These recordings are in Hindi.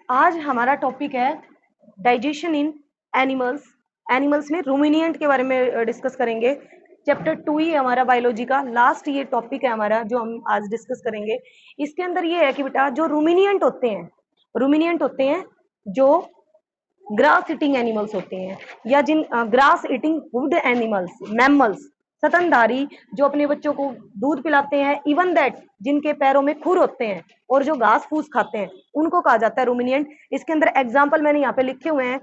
आज हमारा टॉपिक है डाइजेशन इन एनिमल्स। एनिमल्स में रूमिनिएंट के बारे में डिस्कस करेंगे। चैप्टर 2 ही है हमारा बायोलॉजी का, लास्ट ये टॉपिक है हमारा जो हम आज डिस्कस करेंगे। इसके अंदर ये है कि बेटा जो रूमिनिएंट होते हैं जो ग्रास ईटिंग एनिमल्स होते हैं, या जिन grass eating wood animals, mammals, स्तनधारी जो अपने बच्चों को दूध पिलाते हैं, इवन दैट जिनके पैरों में खुर होते हैं और जो घास फूस खाते हैं, उनको कहा जाता है रूमिनिएंट। इसके अंदर एग्जाम्पल मैंने यहाँ पे लिखे हुए हैं,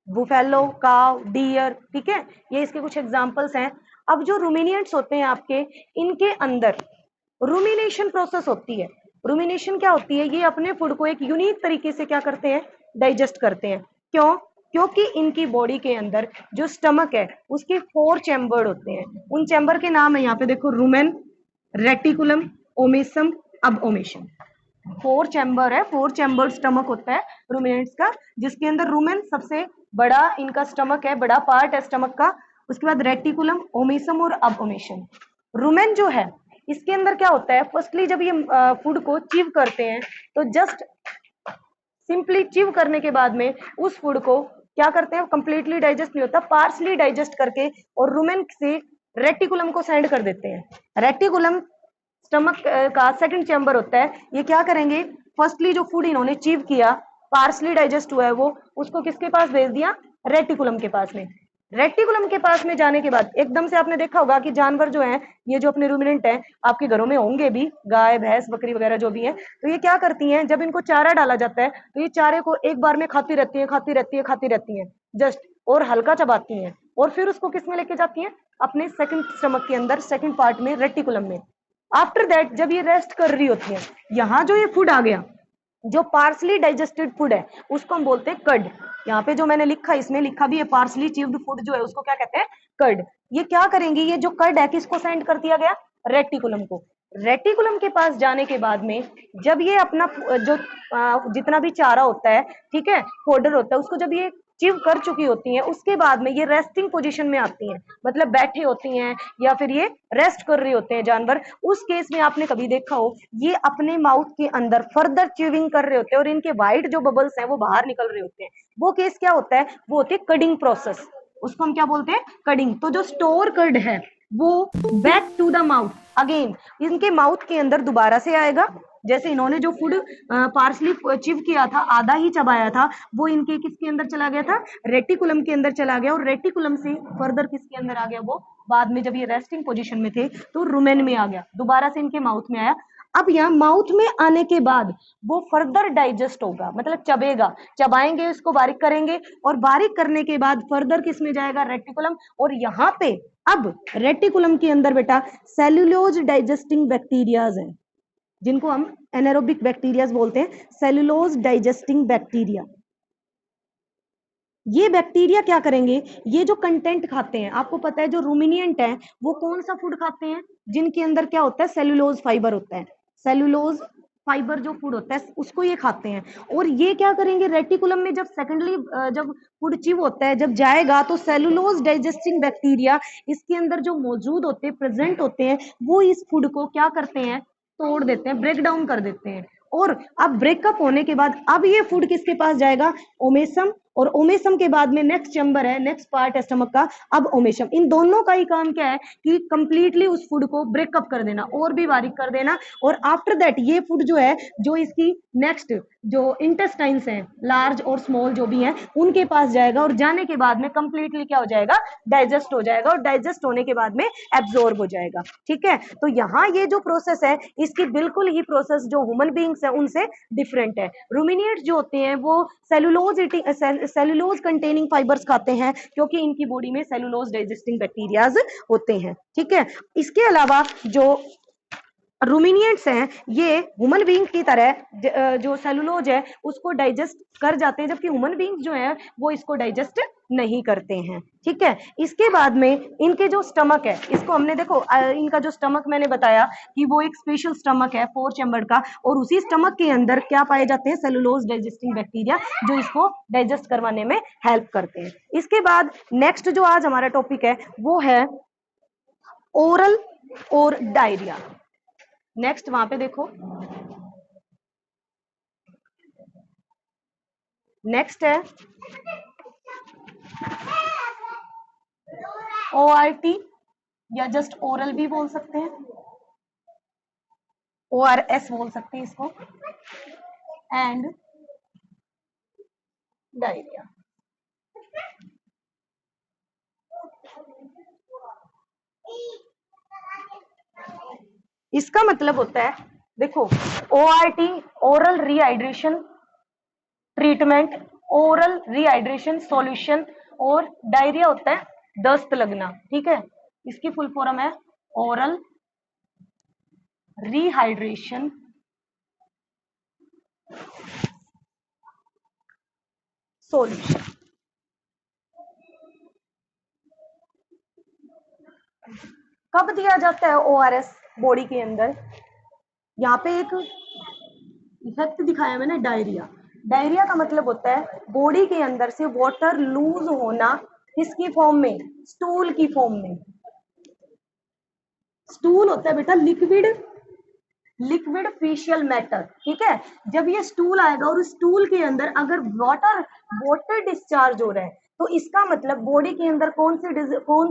बुफेलो, काव, डियर, ठीक है, ये इसके कुछ एग्जाम्पल्स हैं। अब जो रूमिनिएंट्स होते हैं आपके, इनके अंदर रूमिनेशन प्रोसेस होती है। रूमिनेशन क्या होती है? ये अपने फूड को एक यूनिक तरीके से क्या करते हैं? डाइजेस्ट करते हैं। क्यों? क्योंकि इनकी बॉडी के अंदर जो स्टमक है उसके 4 चैम्बर होते हैं। उन चैम्बर के नाम है यहाँ पे देखो, रूमेन, रेटिकुलम, ओमेसम, अब ओमेशन। 4 चैम्बर है, 4 चैम्बर स्टमक होता है रूमिनेंट्स का, जिसके अंदर रूमेन सबसे बड़ा इनका स्टमक है, बड़ा पार्ट है स्टमक का। उसके बाद रेटिकुलम, ओमेसम और अब ओमेशन। रूमेन जो है इसके अंदर क्या होता है? फर्स्टली जब ये फूड को चीव करते हैं तो जस्ट सिंपली चिव करने के बाद में उस फूड को क्या करते हैं? कंप्लीटली डाइजेस्ट नहीं होता, पार्सली डाइजेस्ट करके और रुमेन से रेटिकुलम को सेंड कर देते हैं। रेटिकुलम स्टमक का सेकंड चैम्बर होता है। ये क्या करेंगे? फर्स्टली जो फूड इन्होंने चीव किया, पार्सली डाइजेस्ट हुआ है, वो उसको किसके पास भेज दिया? रेटिकुलम के पास में। रेटिकुलम के पास में जाने के बाद एकदम से आपने देखा होगा कि जानवर जो हैं, ये जो अपने रूमिनेंट हैं, आपके घरों में होंगे भी, गाय, भैंस, बकरी वगैरह जो भी हैं, तो ये क्या करती हैं? जब इनको चारा डाला जाता है तो ये चारे को एक बार में खाती रहती है, खाती रहती है, खाती रहती है जस्ट, और हल्का चबाती हैं, और फिर उसको किस में लेके जाती हैं? अपने सेकंड स्टमक के अंदर, सेकंड पार्ट में, रेटिकुलम में। आफ्टर दैट जब ये रेस्ट कर रही होती है, यहाँ जो ये फूड आ गया, जो पार्सली डाइजेस्टेड फूड है, उसको हम बोलते हैं कर्ड। यहाँ पे जो मैंने लिखा, इसमें लिखा भी है, पार्सली चीव्ड फूड जो है उसको क्या कहते हैं? कर्ड। ये क्या करेंगी? ये जो कर्ड है किसको सेंड कर दिया गया? रेटिकुलम को। रेटिकुलम के पास जाने के बाद में जब ये अपना जो जितना भी चारा होता है, ठीक है, फोडर होता है, उसको जब ये चिव कर चुकी होती हैं, उसके बाद में ये रेस्टिंग पोजीशन में आती हैं, मतलब बैठे होती हैं या फिर ये रेस्ट कर रहे होते हैं जानवर। उस केस में आपने कभी देखा हो, ये अपने माउथ के अंदर फर्दर च्यूइंग कर रहे होते हैं और इनके वाइट जो बबल्स हैं वो बाहर निकल रहे होते हैं। वो केस क्या होता है? वो होती है कडिंग प्रोसेस। उसको हम क्या बोलते हैं? कडिंग। तो जो स्टोर कर्ड है वो back to the mouth again, इनके माउथ के अंदर दोबारा से आएगा। जैसे इन्होंने जो फूड पार्सली चिव किया था, आधा ही चबाया था, वो इनके किसके अंदर चला गया था? रेटिकुलम के अंदर चला गया, और रेटिकुलम से फर्दर किसके अंदर आ गया? वो बाद में जब ये रेस्टिंग पोजीशन में थे तो रुमेन में आ गया, दोबारा से इनके माउथ में आया। अब यहाँ माउथ में आने के बाद वो फर्दर डाइजेस्ट होगा, मतलब चबेगा, चबाएंगे, इसको बारीक करेंगे, और बारीक करने के बाद फर्दर किस में जाएगा? रेटिकुलम। और यहाँ पे अब रेटिकुलम के अंदर बेटा सेल्यूलोज डाइजेस्टिंग बैक्टीरियाज हैं, जिनको हम एनारोबिक बैक्टीरियाज बोलते हैं, सेल्यूलोज डाइजेस्टिंग बैक्टीरिया। ये बैक्टीरिया क्या करेंगे? ये जो कंटेंट खाते हैं, आपको पता है जो रूमिनिएंट है वो कौन सा फूड खाते हैं? जिनके अंदर क्या होता है? सेल्यूलोज फाइबर होता है। सेल्यूलोज फाइबर जो फूड होता है उसको ये खाते हैं। और ये क्या करेंगे? रेटिकुलम में जब सेकेंडली जब फूड चिव होता है, जब जाएगा, तो सेल्यूलोज डाइजेस्टिंग बैक्टीरिया इसके अंदर जो मौजूद होते हैं, प्रेजेंट होते हैं, वो इस फूड को क्या करते हैं? तोड़ देते हैं, ब्रेक डाउन कर देते हैं। और अब ब्रेकअप होने के बाद अब ये फूड किसके पास जाएगा? ओमेसम। और ओमेसम के बाद में नेक्स्ट चैम्बर है, नेक्स्ट पार्ट है स्टमक का, अब ओमेशम। इन दोनों का ही काम क्या है? कि कंप्लीटली उस फूड को ब्रेकअप कर देना और भी बारीक कर देना। और आफ्टर दैट ये फूड जो है, जो इसकी नेक्स्ट जो इंटेस्टाइन्स हैं, लार्ज और स्मॉल जो भी हैं, उनके पास जाएगा, और जाने के बाद में कंप्लीटली क्या हो जाएगा? डाइजेस्ट हो जाएगा, और डाइजेस्ट होने के बाद में एब्जॉर्ब हो जाएगा। ठीक है, तो यहाँ ये जो प्रोसेस है, इसकी बिल्कुल ही प्रोसेस जो ह्यूमन बींग्स है उनसे डिफरेंट है। रूमिनिएट जो होते हैं वो सेलुलोज कंटेनिंग फाइबर्स खाते हैं, क्योंकि इनकी बॉडी में सेलुलोज डाइजेस्टिंग बैक्टीरियाज होते हैं। ठीक है, इसके अलावा जो रूमिनिएंट्स हैं, ये ह्यूमन बींग की तरह जो सेलुलोज है उसको डाइजेस्ट कर जाते हैं, जबकि ह्यूमन बींग्स जो है वो इसको डाइजेस्ट नहीं करते हैं। ठीक है, इसके बाद में इनके जो स्टमक है, इसको हमने देखो, इनका जो स्टमक मैंने बताया कि वो एक स्पेशल स्टमक है 4 चैम्बर का, और उसी स्टमक के अंदर क्या पाए जाते हैं? सेलुलोज डाइजेस्टिंग बैक्टीरिया, जो इसको डाइजेस्ट करवाने में हेल्प करते हैं। इसके बाद नेक्स्ट जो आज हमारा टॉपिक है वो है ओरल और डायरिया। नेक्स्ट वहां पे देखो, नेक्स्ट है ORT, या जस्ट ओरल भी बोल सकते हैं, ORS बोल सकते हैं इसको, एंड डायरिया। इसका मतलब होता है, देखो, ORT oral rehydration treatment, oral rehydration solution, और डायरिया होता है दस्त लगना, ठीक है। इसकी फुल फॉर्म है ओरल रिहाइड्रेशन सॉल्यूशन। कब दिया जाता है ORS बॉडी के अंदर? यहाँ पे एक इफेक्ट दिखाया मैंने, डायरिया। डायरिया का मतलब होता है बॉडी के अंदर से वाटर लूज होना, किसकी फॉर्म में? स्टूल की फॉर्म में। स्टूल होता है बेटा लिक्विड, लिक्विड फेशियल मैटर, ठीक है। जब ये स्टूल आएगा और स्टूल के अंदर अगर वाटर वाटर डिस्चार्ज हो रहा है, तो इसका मतलब बॉडी के अंदर कौन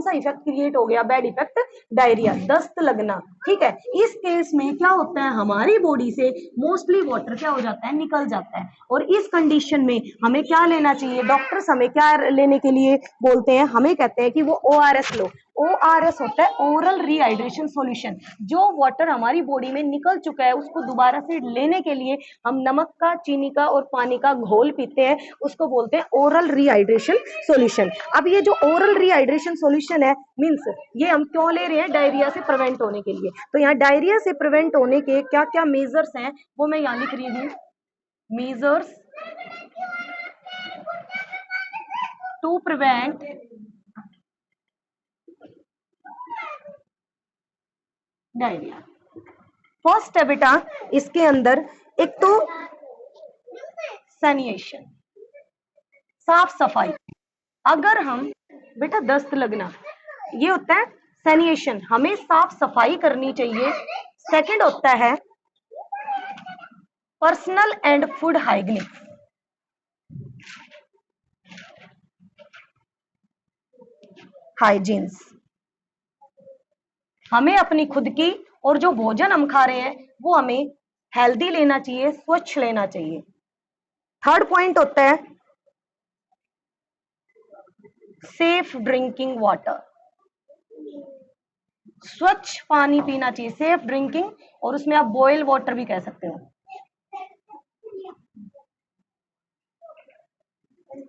सा इफेक्ट क्रिएट हो गया? बैड इफेक्ट, डायरिया, दस्त लगना, ठीक है। इस केस में क्या होता है, हमारी बॉडी से मोस्टली वाटर क्या हो जाता है? निकल जाता है। और इस कंडीशन में हमें क्या लेना चाहिए? डॉक्टर्स हमें क्या लेने के लिए बोलते हैं? हमें कहते हैं कि वो ORS लो। ORS होता है ओरल रिहाइड्रेशन सॉल्यूशन। जो वाटर हमारी बॉडी में निकल चुका है उसको दोबारा से लेने के लिए हम नमक का, चीनी का और पानी का घोल पीते हैं, उसको बोलते हैं ओरल रिहाइड्रेशन सॉल्यूशन। अब ये जो ओरल रिहाइड्रेशन सॉल्यूशन है, मींस ये हम क्यों ले रहे हैं? डायरिया से प्रिवेंट होने के लिए। तो यहाँ डायरिया से प्रिवेंट होने के क्या क्या मेजर्स हैं वो मैं यहाँ लिख रही हूँ। Measures to prevent diarrhoea. First है बेटा इसके अंदर, एक तो सैनिएशन, साफ सफाई। अगर हम, बेटा दस्त लगना ये होता है सैनिएशन, हमें साफ सफाई करनी चाहिए। सेकंड होता है personal and food hygiene, hygienes. हमें अपनी खुद की और जो भोजन हम खा रहे हैं वो हमें हेल्दी लेना चाहिए, स्वच्छ लेना चाहिए। थर्ड पॉइंट होता है सेफ ड्रिंकिंग वाटर, स्वच्छ पानी पीना चाहिए, सेफ ड्रिंकिंग, और उसमें आप बॉयल वाटर भी कह सकते हो,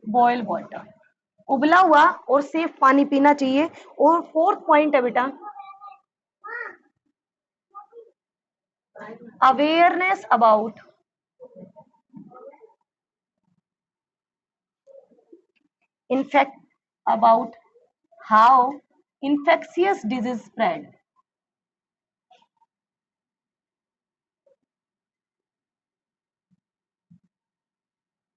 बॉयल वाटर, उबला हुआ और सेफ पानी पीना चाहिए। और फोर्थ पॉइंट है बेटा awareness about in fact about how infectious disease spread।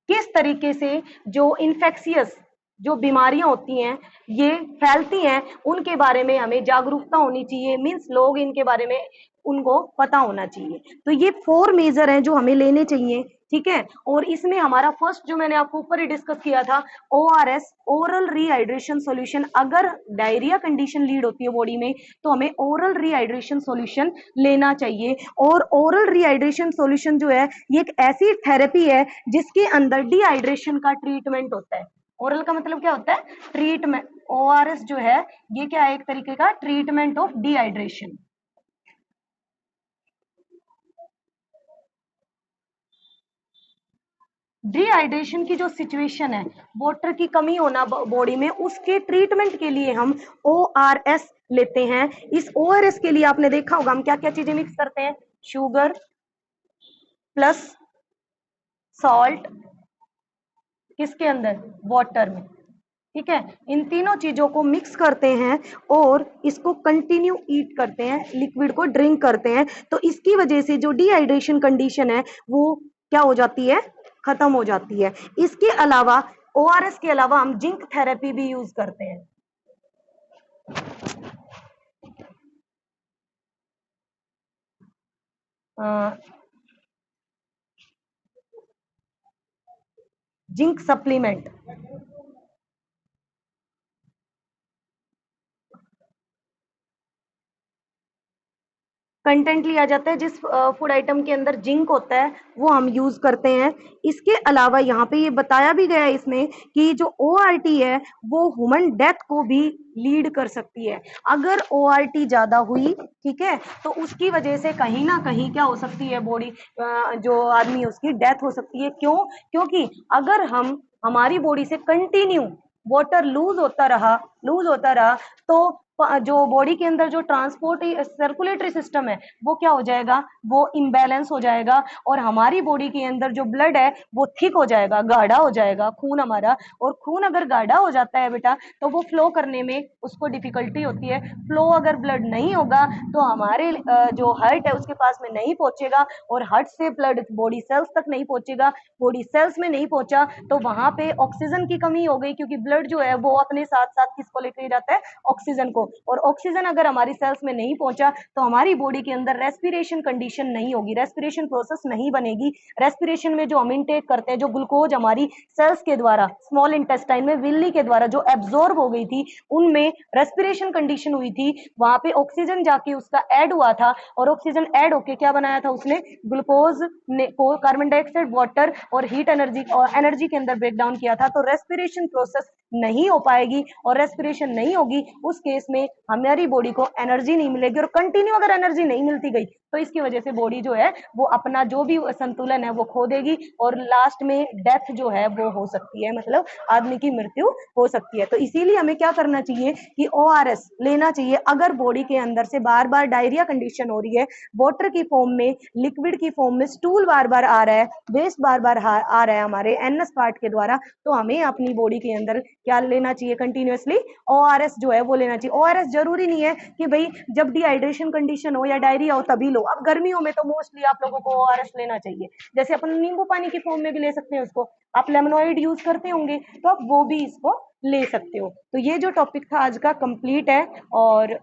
किस तरीके से जो इन्फेक्शियस जो बीमारियां होती हैं ये फैलती हैं, उनके बारे में हमें जागरूकता होनी चाहिए। मींस लोग इनके बारे में उनको पता होना चाहिए। तो ये 4 मेजर हैं जो हमें लेने चाहिए, ठीक है। और इसमें हमारा फर्स्ट जो मैंने आपको ऊपर ही डिस्कस किया था, ORS ओरल रिहाइड्रेशन सॉल्यूशन। अगर डायरिया कंडीशन लीड होती है बॉडी में तो हमें ओरल रिहाइड्रेशन सॉल्यूशन लेना चाहिए। और ओरल रिहाइड्रेशन सॉल्यूशन जो है ये एक ऐसी थेरेपी है जिसके अंदर डिहाइड्रेशन का ट्रीटमेंट होता है। ओरल का मतलब क्या होता है? ट्रीटमेंट। ORS जो है ये क्या है? एक तरीके का ट्रीटमेंट ऑफ डिहाइड्रेशन। डिहाइड्रेशन की जो सिचुएशन है, वाटर की कमी होना बॉडी में, उसके ट्रीटमेंट के लिए हम ORS लेते हैं। इस ORS के लिए आपने देखा होगा हम क्या क्या चीजें मिक्स करते हैं, शुगर प्लस सॉल्ट, किसके अंदर? वाटर में, ठीक है। इन तीनों चीजों को मिक्स करते हैं और इसको कंटिन्यू ईट करते हैं, लिक्विड को ड्रिंक करते हैं। तो इसकी वजह से जो डिहाइड्रेशन कंडीशन है वो क्या हो जाती है? खत्म हो जाती है। इसके अलावा ORS के अलावा हम जिंक थेरेपी भी यूज करते हैं। Zinc supplement. कंटेंट लिया जाता है जिस फूड आइटम के अंदर जिंक होता है वो हम यूज करते हैं। इसके अलावा यहाँ पे ये बताया भी गया है इसमें कि जो ORT है वो ह्यूमन डेथ को भी लीड कर सकती है। अगर ORT ज्यादा हुई, ठीक है, तो उसकी वजह से कहीं ना कहीं क्या हो सकती है, बॉडी जो आदमी है उसकी डेथ हो सकती है। क्यों? क्योंकि अगर हम हमारी बॉडी से कंटिन्यू वाटर लूज होता रहा तो जो बॉडी के अंदर जो ट्रांसपोर्ट सर्कुलेटरी सिस्टम है वो क्या हो जाएगा, वो इम्बैलेंस हो जाएगा और हमारी बॉडी के अंदर जो ब्लड है वो थिक हो जाएगा, गाढ़ा हो जाएगा खून हमारा। और खून अगर गाढ़ा हो जाता है बेटा तो वो फ्लो करने में उसको डिफिकल्टी होती है। फ्लो अगर ब्लड नहीं होगा तो हमारे जो हार्ट है उसके पास में नहीं पहुंचेगा और हार्ट से ब्लड बॉडी सेल्स तक नहीं पहुंचेगा। बॉडी सेल्स में नहीं पहुंचा तो वहां पे ऑक्सीजन की कमी हो गई, क्योंकि ब्लड जो है वो अपने साथ साथ किसको लेके जाता है, ऑक्सीजन को। और ऑक्सीजन अगर हमारी सेल्स में नहीं पहुंचा तो हमारी बॉडी के अंदर रेस्पिरेशन कंडीशन नहीं होगी, रेस्पिरेशन प्रोसेस नहीं बनेगी। रेस्पिरेशन में जो हम इनटेक करते हैं, जो ग्लूकोज हमारी सेल्स के द्वारा स्मॉल इंटेस्टाइन में विल्ली के द्वारा जो एब्जॉर्ब हो गई थी, उनमें रेस्पिरेशन कंडीशन हुई थी, वहां पे ऑक्सीजन जाके उसका ऐड हुआ था और ऑक्सीजन ऐड होके क्या बनाया था उसने, ग्लूकोज ने को कार्बन डाइऑक्साइड, वाटर और हीट एनर्जी और एनर्जी के अंदर ब्रेक डाउन किया था। तो रेस्पिरेशन प्रोसेस नहीं हो पाएगी और रेस्पिरेशन नहीं होगी उस केस में हमारी बॉडी को एनर्जी नहीं मिलेगी और कंटिन्यू अगर एनर्जी नहीं मिलती गई तो इसकी वजह से बॉडी जो है वो अपना जो भी संतुलन है वो खो देगी और लास्ट में डेथ जो है वो हो सकती है, मतलब आदमी की मृत्यु हो सकती है। तो इसीलिए हमें क्या करना चाहिए कि ORS लेना चाहिए। अगर बॉडी के अंदर से बार बार डायरिया कंडीशन हो रही है, वाटर की फॉर्म में, लिक्विड की फॉर्म में, स्टूल बार बार आ रहा है, वेस्ट बार बार आ रहा है हमारे एनएस पार्ट के द्वारा, तो हमें अपनी बॉडी के अंदर क्या लेना चाहिए, कंटिन्यूअसली ORS जो है वो लेना चाहिए। ORS जरूरी नहीं है कि भाई जब डिहाइड्रेशन कंडीशन हो या डायरिया हो तभी लो। अब गर्मियों में तो मोस्टली आप लोगों को ORS लेना चाहिए, जैसे अपन नींबू पानी की फॉर्म में भी ले सकते हैं उसको, आप लेमनोइड यूज करते होंगे तो आप वो भी इसको ले सकते हो। तो ये जो टॉपिक था आज का कंप्लीट है और